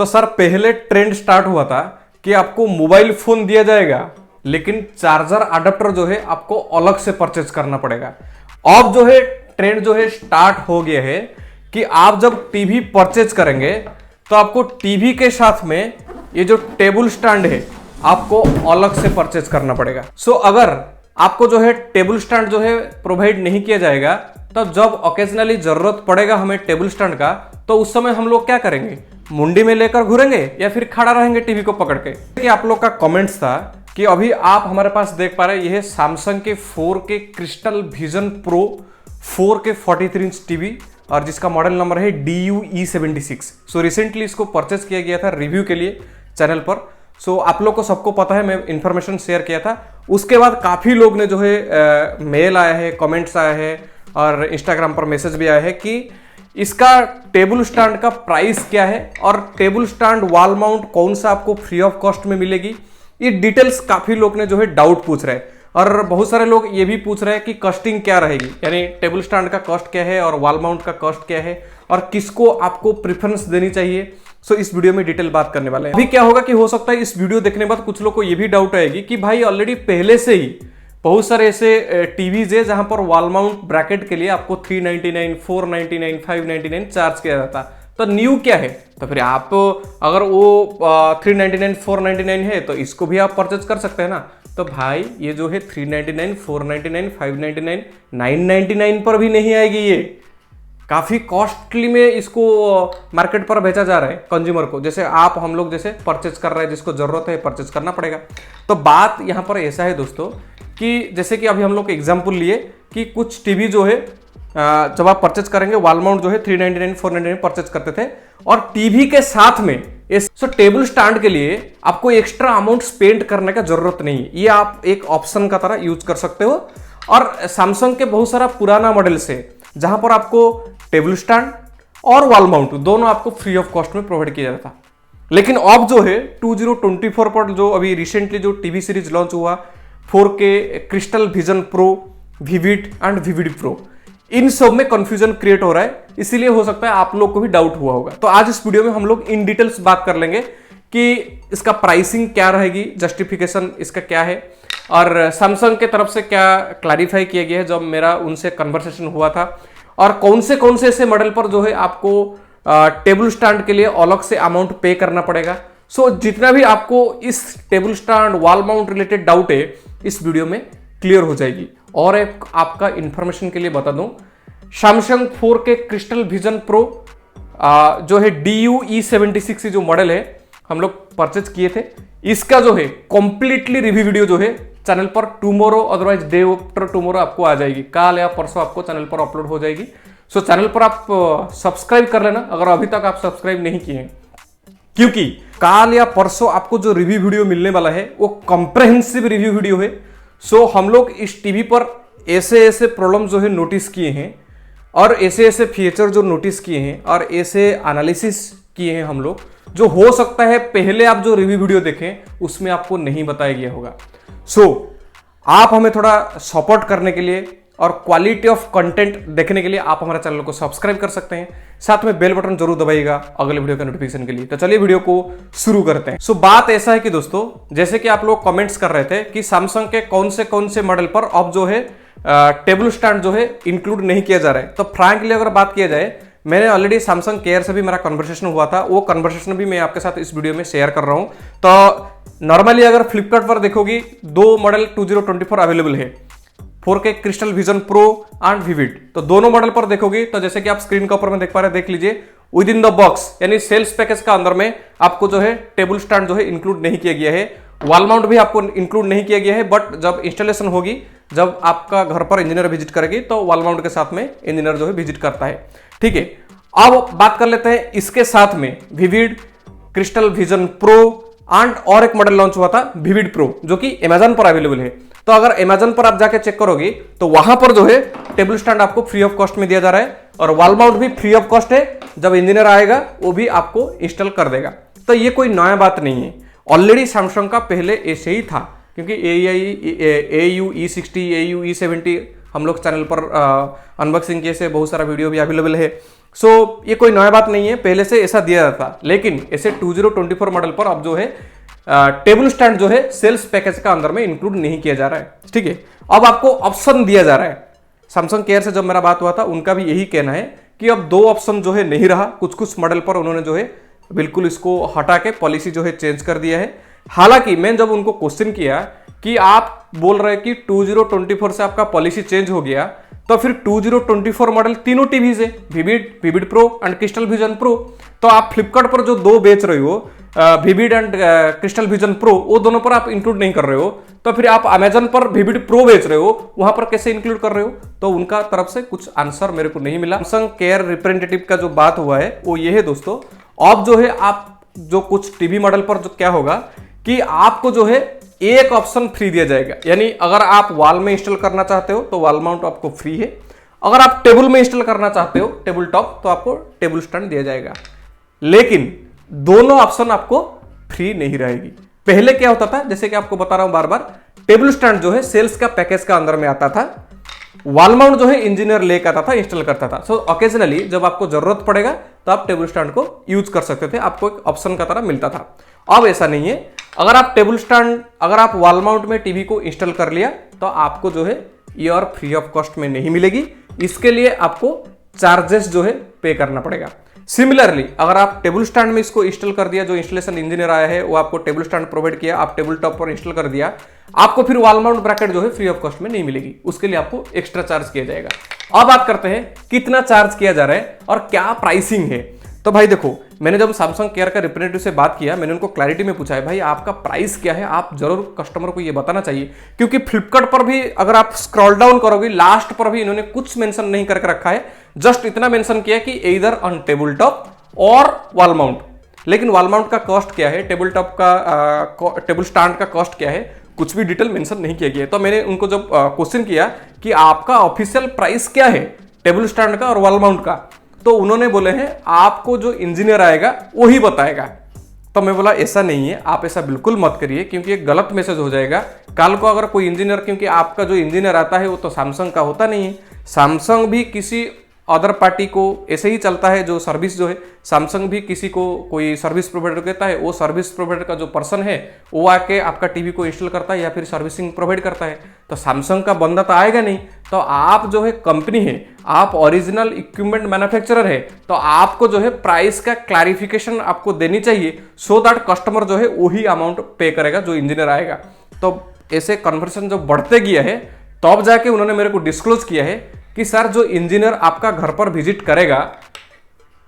तो सर पहले trend start हुआ था कि आपको मोबाइल फोन दिया जाएगा लेकिन चार्जर अडेप्टर जो है आपको अलग से परचेज करना पड़ेगा। अब जो है ट्रेंड जो है स्टार्ट हो गया है कि आप जब टीवी परचेज करेंगे तो आपको टीवी के साथ में ये जो टेबल स्टैंड है आपको अलग से परचेज करना पड़ेगा। सो अगर आपको जो है टेबल स्टैंड जो है प्रोवाइड नहीं किया जाएगा तो जब ओकेजनली जरूरत पड़ेगा हमें टेबल स्टैंड का तो उस समय हम लोग क्या करेंगे, मुंडी में लेकर घूरेंगे या फिर खड़ा रहेंगे टीवी को पकड़ के। कि आप लोग का कमेंट्स था कि अभी आप हमारे पास देख पा रहे हैं, यह है सैमसंग के 4K crystal vision pro 4K 43 inch TV और जिसका मॉडल नंबर है DUE76। सो रिसेंटली इसको परचेज किया गया था रिव्यू के लिए चैनल पर। सो आप लोग को सबको पता है, मैं इंफॉर्मेशन शेयर किया था। उसके बाद काफी लोग ने जो है मेल आया है, कमेंट्स आया है और इंस्टाग्राम पर मैसेज भी आया है कि इसका टेबल स्टैंड का प्राइस क्या है और टेबल स्टैंड वॉल माउंट कौन सा आपको फ्री ऑफ कॉस्ट में मिलेगी। ये डिटेल्स काफी लोग ने जो है डाउट पूछ रहे हैं और बहुत सारे लोग ये भी पूछ रहे हैं कि कॉस्टिंग क्या रहेगी, यानी टेबल स्टैंड का कॉस्ट क्या है और वॉल माउंट का कॉस्ट क्या है और किसको आपको प्रेफरेंस देनी चाहिए। सो इस वीडियो में डिटेल बात करने वाले हैं। अभी क्या होगा कि हो सकता है इस वीडियो देखने के बाद कुछ लोग को ये भी डाउट आएगी कि भाई ऑलरेडी पहले से ही बहुत सारे ऐसे टीवीज है जहां पर वॉल माउंट ब्रैकेट के लिए आपको 399, 499, 599 चार्ज किया जाता, तो न्यू क्या है। तो फिर आप अगर वो 399, 499 है तो इसको भी आप परचेज कर सकते हैं ना। तो भाई ये जो है 399, 499, 599, 999 पर भी नहीं आएगी, ये काफी कॉस्टली में इसको मार्केट पर बेचा जा रहा है कंज्यूमर को। जैसे आप हम लोग जैसे परचेज कर रहे हैं, जिसको जरूरत है परचेज करना पड़ेगा। तो बात यहाँ पर ऐसा है दोस्तों कि जैसे कि अभी हम लोग एग्जांपल लिए कि कुछ टीवी जो है जब आप परचेज करेंगे वॉल माउंट जो है 399, 499 परचेज करते थे और टीवी के साथ में सो टेबल स्टैंड के लिए आपको एक्स्ट्रा अमाउंट स्पेंड करने का जरूरत नहीं है। ये आप एक ऑप्शन का तरह यूज कर सकते हो। और सैमसंग के बहुत सारा पुराना मॉडल्स है जहां पर आपको टेबल स्टैंड और वॉल माउंट दोनों आपको फ्री ऑफ कॉस्ट में प्रोवाइड किया जाता। लेकिन अब जो है 2024 पर जो अभी रिसेंटली जो टीवी सीरीज लॉन्च हुआ 4K crystal vision pro, vivid and vivid pro, इन सब में कंफ्यूजन क्रिएट हो रहा है। इसीलिए हो सकता है आप लोग को भी डाउट हुआ होगा। तो आज इस वीडियो में हम लोग इन डिटेल्स बात कर लेंगे कि इसका प्राइसिंग क्या रहेगी, जस्टिफिकेशन इसका क्या है और सैमसंग के तरफ से क्या क्लैरिफाई किया गया है जब मेरा उनसे कन्वर्सेशन हुआ था, और कौन से ऐसे मॉडल पर जो है आपको टेबल स्टैंड के लिए अलग से अमाउंट पे करना पड़ेगा। सो जितना भी आपको इस table stand wall mount related doubt है इस वीडियो में क्लियर हो जाएगी। और एक आपका इंफॉर्मेशन के लिए बता दूं, Samsung 4K crystal vision pro जो है DUE76 जो मॉडल है हम लोग परचेज किए थे, इसका जो है कंप्लीटली रिव्यू वीडियो जो है चैनल पर tomorrow, otherwise day after tomorrow आपको आ जाएगी, कल या परसों आपको चैनल पर अपलोड हो जाएगी। सो चैनल पर आप सब्सक्राइब कर लेना अगर अभी तक आप सब्सक्राइब नहीं किए हैं, क्योंकि कल या परसों आपको जो रिव्यू वीडियो मिलने वाला है वो कॉम्प्रहेंसिव रिव्यू वीडियो है। सो हम लोग इस टीवी पर ऐसे प्रॉब्लम जो है नोटिस किए हैं और ऐसे फीचर जो नोटिस किए हैं और ऐसे एनालिसिस किए हैं हम लोग, जो हो सकता है पहले आप जो रिव्यू वीडियो देखें उसमें आपको नहीं बताया गया होगा। सो आप हमें थोड़ा सपोर्ट करने के लिए और क्वालिटी ऑफ कंटेंट देखने के लिए आप हमारे चैनल को सब्सक्राइब कर सकते हैं, साथ में बेल बटन जरूर दबाइएगा अगले वीडियो का नोटिफिकेशन के लिए। तो चलिए वीडियो को शुरू करते हैं। सो बात ऐसा है कि दोस्तों, जैसे कि आप लोग कमेंट्स कर रहे थे कि सैमसंग के कौन से मॉडल पर अब जो है टेबल स्टैंड जो है इंक्लूड नहीं किया जा रहा है। तो फ्रैंकली अगर बात किया जाए, मैंने ऑलरेडी सैमसंग केयर से भी मेरा कन्वर्सेशन हुआ था, वो कन्वर्सेशन भी मैं आपके साथ इस वीडियो में शेयर कर रहा हूं। तो नॉर्मली अगर फ्लिपकार्ट पर देखोगी दो मॉडल 2024 अवेलेबल है, 4K crystal vision pro and vivid. तो दोनों मॉडल पर देखोगे तो जैसे कि आप स्क्रीन के ऊपर में देख पा रहे हैं, देख लीजिए विद इन द बॉक्स यानी सेल्स पैकेज का अंदर में आपको जो है टेबल स्टैंड जो है इंक्लूड नहीं किया गया है, वॉल माउंट भी आपको इंक्लूड नहीं किया गया है। बट जब इंस्टॉलेशन होगी, जब आपका घर पर इंजीनियर विजिट करेगी तो वॉल माउंट के साथ में इंजीनियर जो है विजिट करता है। ठीक है, अब बात कर लेते हैं इसके साथ में vivid crystal vision pro and और एक मॉडल लॉन्च हुआ था विविड प्रो, जो कि अमेजन पर अवेलेबल है। तो अगर अमेजन पर आप जाके चेक करोगे तो वहां पर जो है टेबल स्टैंड आपको फ्री ऑफ कॉस्ट में दिया जा रहा है और वॉल माउंट भी फ्री ऑफ कॉस्ट है। जब इंजीनियर आएगा वो भी आपको इंस्टॉल कर देगा। तो ये कोई नया बात नहीं है, ऑलरेडी सैमसंग का पहले ऐसे ही था, क्योंकि AUE60, AUE70 हम लोग चैनल पर अनबॉक्सिंग के से बहुत सारा वीडियो भी अवेलेबल है। सो ये कोई नया बात नहीं है, पहले से ऐसा दिया जाता, लेकिन ऐसे 2024 मॉडल पर अब जो है टेबल स्टैंड जो है सेल्स पैकेज का अंदर में इंक्लूड नहीं किया जा रहा है। ठीक है, अब आपको ऑप्शन दिया जा रहा है। सैमसंग केयर से जब मेरा बात हुआ था उनका भी यही कहना है कि अब 2 ऑप्शन जो है नहीं रहा, कुछ कुछ मॉडल पर उन्होंने जो है बिल्कुल इसको हटा के पॉलिसी जो है चेंज कर दिया है। हालांकि मैं जब उनको क्वेश्चन किया कि आप बोल रहे हैं कि 2024 से आपका पॉलिसी चेंज हो गया, तो फिर 2024 मॉडल तीनों टीवीज है, vivid pro and crystal vision pro, तो आप फ्लिपकार्ट पर जो 2 बेच रहे हो vivid and crystal vision pro, वो दोनों पर आप इंक्लूड नहीं कर रहे हो, तो फिर आप अमेजन पर विविड प्रो बेच रहे हो, वहां पर कैसे इंक्लूड कर रहे हो? तो उनका तरफ से कुछ आंसर मेरे को नहीं मिला। सैमसंग केयर रिप्रेजेंटेटिव का जो बात हुआ है वो ये है दोस्तों, अब जो है आप जो कुछ टीवी मॉडल पर जो क्या होगा कि आपको जो है एक ऑप्शन फ्री दिया जाएगा, यानी अगर आप वॉल में इंस्टॉल करना चाहते हो तो वॉल माउंट आपको फ्री है, अगर आप टेबल में इंस्टॉल करना चाहते हो टेबल टॉप तो आपको टेबल स्टैंड दिया जाएगा, लेकिन दोनों ऑप्शन आपको फ्री नहीं रहेगी। पहले क्या होता था, जैसे कि आपको बता रहा हूं बार बार, टेबल स्टैंड जो है सेल्स का पैकेज का अंदर में आता था, वॉल माउंट जो है इंजीनियर लेकर आता था, इंस्टॉल करता था। सो ऑकेजनली जब आपको जरूरत पड़ेगा तो आप टेबल स्टैंड को यूज कर सकते थे, आपको एक ऑप्शन का तरह मिलता था। अब ऐसा नहीं है, अगर आप टेबल स्टैंड, अगर आप वॉल माउंट में टीवी को इंस्टॉल कर लिया तो आपको जो है ये और फ्री ऑफ कॉस्ट में नहीं मिलेगी, इसके लिए आपको चार्जेस जो है पे करना पड़ेगा। सिमिलरली अगर आप टेबल स्टैंड में इसको इंस्टॉल कर दिया, जो इंस्टॉलेशन इंजीनियर आया है वो आपको टेबल स्टैंड प्रोवाइड किया, आप टेबल टॉप पर इंस्टॉल कर दिया, आपको फिर वॉल माउंट ब्रैकेट जो है फ्री ऑफ कॉस्ट में नहीं मिलेगी, उसके लिए आपको एक्स्ट्रा चार्ज किया जाएगा। अब बात करते हैं कितना चार्ज किया जा रहा है और क्या प्राइसिंग है। तो भाई देखो, मैंने जब सैमसंग केयर का रिप्रेजेंटेटिव से बात किया, मैंने उनको क्लैरिटी में पूछा है भाई आपका प्राइस क्या है, आप जरूर कस्टमर को ये बताना चाहिए, क्योंकि फ्लिपकार्ट पर भी अगर आप स्क्रॉल डाउन करोगे लास्ट पर भी इन्होंने कुछ मेंशन नहीं करके रखा है, जस्ट इतना मेंशन किया कि इधर ऑन टेबल टॉप और वॉल माउंट, लेकिन वॉल माउंट का कॉस्ट क्या है, टेबल टॉप का टेबल स्टैंड का कॉस्ट क्या है, कुछ भी डिटेल मेंशन नहीं किया गया है। तो मैंने उनको जब क्वेश्चन किया कि आपका ऑफिशियल प्राइस क्या है टेबल स्टैंड का और वॉल माउंट का, तो उन्होंने बोले हैं आपको जो इंजीनियर आएगा वही बताएगा। तो मैं बोला ऐसा नहीं है, आप ऐसा बिल्कुल मत करिए, क्योंकि एक गलत मैसेज हो जाएगा कल को अगर कोई इंजीनियर, क्योंकि आपका जो इंजीनियर आता है वो तो सैमसंग का होता नहीं है, सैमसंग भी किसी अदर पार्टी को ऐसे ही चलता है, जो सर्विस जो है सैमसंग भी किसी को कोई सर्विस प्रोवाइडर देता है, वो सर्विस प्रोवाइडर का जो पर्सन है वो आके आपका टीवी को इंस्टॉल करता है या फिर सर्विसिंग प्रोवाइड करता है, तो सैमसंग का बंदा तो आएगा नहीं। तो आप जो है कंपनी है, आप ओरिजिनल इक्विपमेंट मैन्युफैक्चरर है, तो आपको जो है प्राइस का क्लैरिफिकेशन आपको देनी चाहिए, सो दैट कस्टमर जो है वही अमाउंट पे करेगा जो इंजीनियर आएगा। तो ऐसे कन्वर्सेशन जो बढ़ते गया है, तब जाके उन्होंने मेरे को डिस्क्लोज किया है कि सर जो इंजीनियर आपका घर पर विजिट करेगा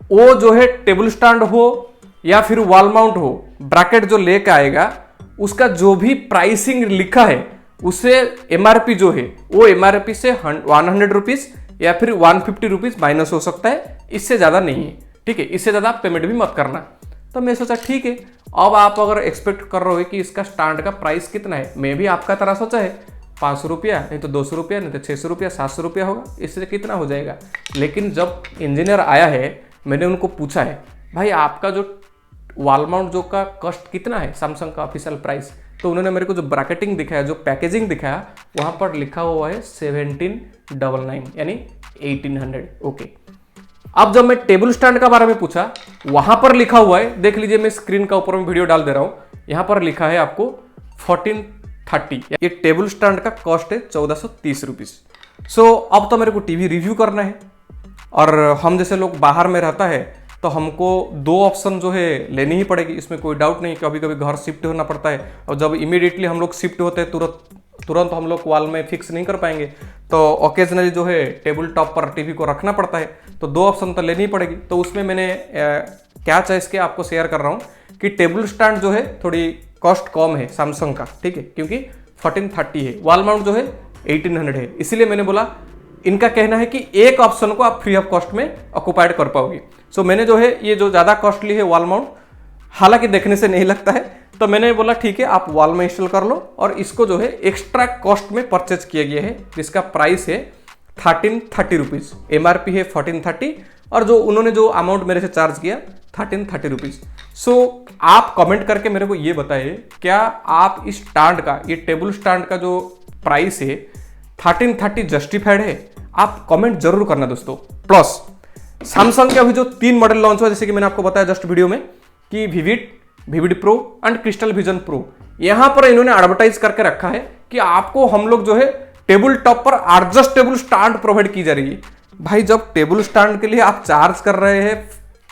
वो जो है टेबल स्टैंड हो या फिर वॉल माउंट हो, ब्रैकेट जो लेके आएगा उसका जो भी प्राइसिंग लिखा है उसे एमआरपी जो है वो एमआरपी से 100 रुपीज या फिर 150 रुपीज माइनस हो सकता है, इससे ज्यादा नहीं है। ठीक है, इससे ज्यादा आप पेमेंट भी मत करना। तो मैं सोचा ठीक है, अब आप अगर एक्सपेक्ट कर रहे हो कि इसका स्टैंड का प्राइस कितना है, मैं भी आपका तरह सोचा है 500 रुपया, नहीं तो 200 रुपया, नहीं तो 600 रुपया, 700 रुपया होगा, इससे कितना हो जाएगा। लेकिन जब इंजीनियर आया है, मैंने उनको पूछा है भाई आपका जो वॉल माउंट जो का कॉस्ट कितना है, सैमसंग का ऑफिशियल प्राइस, तो उन्होंने मेरे को जो ब्रैकेटिंग दिखाया, जो पैकेजिंग दिखाया, वहां पर लिखा हुआ है 1799 यानी 1800। ओके, अब जब मैं टेबल स्टैंड का बारे में पूछा, वहां पर लिखा हुआ है, देख लीजिए मैं स्क्रीन का ऊपर में वीडियो डाल दे रहा हूं, यहां पर लिखा है आपको 1430। ये टेबल स्टैंड का कॉस्ट है 1430 रुपीज। सो अब तो मेरे को टीवी रिव्यू करना है, और हम जैसे लोग बाहर में रहता है तो हमको 2 ऑप्शन जो है लेनी ही पड़ेगी, इसमें कोई डाउट नहीं। कभी कभी घर शिफ्ट होना पड़ता है, और जब इमीडिएटली हम लोग शिफ्ट होते हैं तुरंत हम लोग वॉल में फिक्स नहीं कर पाएंगे, तो ओकेजनली जो है टेबल टॉप पर टीवी को रखना पड़ता है, तो 2 ऑप्शन तो लेनी ही पड़ेगी। तो उसमें मैंने क्या चॉइस के आपको शेयर कर रहा हूँ कि टेबल स्टैंड जो है थोड़ी कॉस्ट कम है सैमसंग का, ठीक है, क्योंकि 1430 है, वॉल माउंट जो है 1800 है, इसीलिए मैंने बोला इनका कहना है कि एक ऑप्शन को आप फ्री ऑफ कॉस्ट में ऑक्युपाइड कर पाओगे। सो मैंने जो है ये जो ज़्यादा कॉस्टली है वॉल माउंट, हालांकि देखने से नहीं लगता है, तो मैंने बोला ठीक है आप वॉल में इंस्टॉल कर लो, और इसको जो है एक्स्ट्रा कॉस्ट में परचेज किया गया है, जिसका प्राइस है 1330 रुपीज़। एमआरपी है 1430, और जो उन्होंने जो अमाउंट मेरे से चार्ज किया 1330 रुपीज़। सो आप कमेंट करके मेरे को ये बताइए, क्या आप इस स्टैंड का, ये टेबल स्टैंड का जो प्राइस है 1330 जस्टिफाइड है? आप कमेंट जरूर करना दोस्तों। प्लस सैमसंग के अभी जो 3 मॉडल लॉन्च हुआ, जैसे कि मैंने आपको बताया जस्ट वीडियो में कि vivid pro and crystal vision pro, यहां पर इन्होंने एडवर्टाइज करके रखा है कि आपको हम लोग जो है टेबल टॉप पर एडजस्टेबल स्टैंड प्रोवाइड की जा रही है। भाई जब टेबल स्टैंड के लिए आप चार्ज कर रहे हैं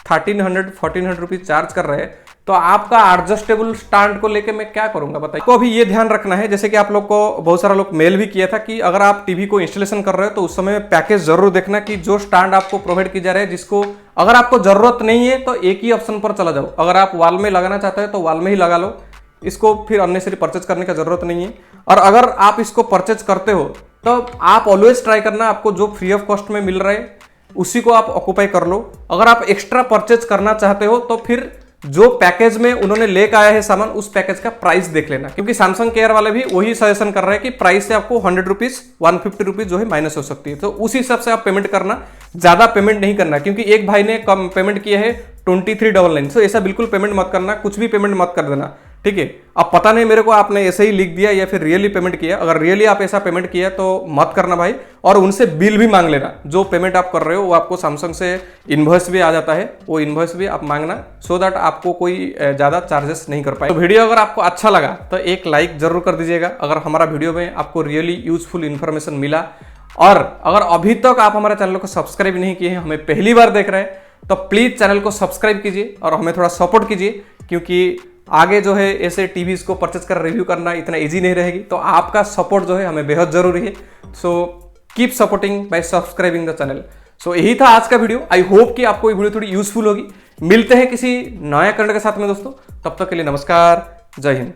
1300-1400 रुपीज चार्ज कर रहे हैं, तो आपका एडजस्टेबल स्टैंड को लेके मैं क्या करूंगा बताइए। तो अभी ये ध्यान रखना है, जैसे कि आप लोग को बहुत सारा लोग मेल भी किया था कि अगर आप टीवी को इंस्टॉलेशन कर रहे हो तो उस समय पैकेज जरूर देखना कि जो स्टैंड आपको प्रोवाइड की जा रहा है, जिसको अगर आपको जरूरत नहीं है तो एक ही ऑप्शन पर चला जाओ। अगर आप वॉल में लगाना चाहते हो तो वॉल में ही लगा लो, इसको फिर अननेसेसरी परचेज करने की जरूरत नहीं है। और अगर आप इसको परचेज करते हो तो आप ऑलवेज ट्राई करना आपको जो फ्री ऑफ कॉस्ट में मिल रहा है उसी को आप ऑक्यूपाई कर लो। अगर आप एक्स्ट्रा परचेज करना चाहते हो तो फिर जो पैकेज में उन्होंने लेकर आया है सामान, उस पैकेज का प्राइस देख लेना, क्योंकि सैमसंग केयर वाले भी वही सजेशन कर रहे हैं कि प्राइस से आपको 100 रुपीज 150 रुपीज जो है माइनस हो सकती है। तो उसी हिसाब से आप पेमेंट करना, ज्यादा पेमेंट नहीं करना, क्योंकि एक भाई ने कम पेमेंट किया है 2399। तो ऐसा बिल्कुल पेमेंट मत करना, कुछ भी पेमेंट मत कर देना, ठीक है। अब पता नहीं मेरे को आपने ऐसे ही लिख दिया या फिर रियली पेमेंट किया। अगर रियली आप ऐसा पेमेंट किया तो मत करना भाई, और उनसे बिल भी मांग लेना। जो पेमेंट आप कर रहे हो वो आपको सैमसंग से इनवॉइस भी आ जाता है, वो इनवॉइस भी आप मांगना, सो दैट आपको कोई ज्यादा चार्जेस नहीं कर पाए। तो वीडियो अगर आपको अच्छा लगा तो एक लाइक जरूर कर दीजिएगा, अगर हमारा वीडियो में आपको रियली यूजफुल इंफॉर्मेशन मिला। और अगर अभी तक आप हमारे चैनल को सब्सक्राइब नहीं किए हैं, हमें पहली बार देख रहे हैं, तो प्लीज चैनल को सब्सक्राइब कीजिए और हमें थोड़ा सपोर्ट कीजिए, क्योंकि आगे जो है ऐसे टीवीज को परचेज कर रिव्यू करना इतना इजी नहीं रहेगी। तो आपका सपोर्ट जो है हमें बेहद जरूरी है। So keep supporting by subscribing the channel. So यही था आज का वीडियो। आई होप कि आपको ये वीडियो थोड़ी यूजफुल होगी। मिलते हैं किसी नया कंटेंट के साथ में दोस्तों, तब तक के लिए नमस्कार, जय हिंद।